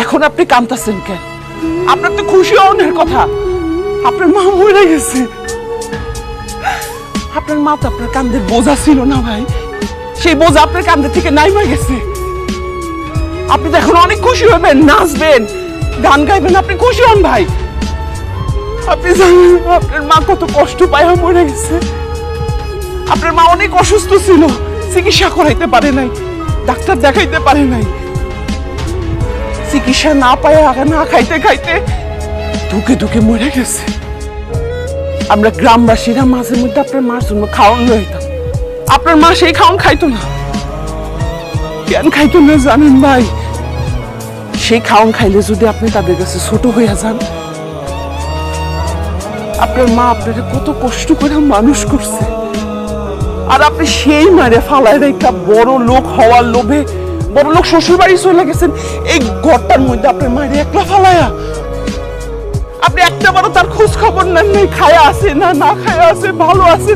এখন আপনি কাঁদতেছেন কেন? আপনার তো খুশি হওয়ার কথা, আপনার মা মরে গেছে। আপনার মা তো আপনার কাঁধের বোঝা ছিল না ভাই, সেই বোঝা আপনার কাঁধের থেকে নাইমা গেছে। আপনি তো এখন অনেক খুশি হবেন, নাচবেন, গান গাইবেন, আপনি খুশি হন ভাই। আপনি জানেন আপনার মা কত কষ্ট পায় মরে গেছে। আপনার মা অনেক অসুস্থ ছিল, চিকিৎসা করাইতে পারে নাই, ডাক্তার দেখাইতে পারে নাই, চিকিৎসা না পায় না খাইতে খাইতে ধুকে ধুকে মরে গেছে। আমরা গ্রামবাসীরা মাঝে মধ্যে আপনার মার জন্য খাওয়ান লইতাম, আপনার মা সেই খাওয়ান খাইতো না। কেন খাইতো না জানেন ভাই? সেই খাওয়ান খাইলে যদি আপনি তাদের কাছে ছোট হইয়া যান। আপনার মা আপনাকে কত কষ্ট করে মানুষ করছে, আর আপনি সেই মারে ফালায় রেখা বড় লোক হওয়ার লোভে বড় লোক শ্বশুর বাড়ি চলে গেছেন। এই ঘরটার মধ্যে আপনার মায়ের একলা ফালায়া আপনি একটা বারো তার খোঁজ খবর নেন নাই, খায়া আছে না না খায়া আছে, ভালো আছে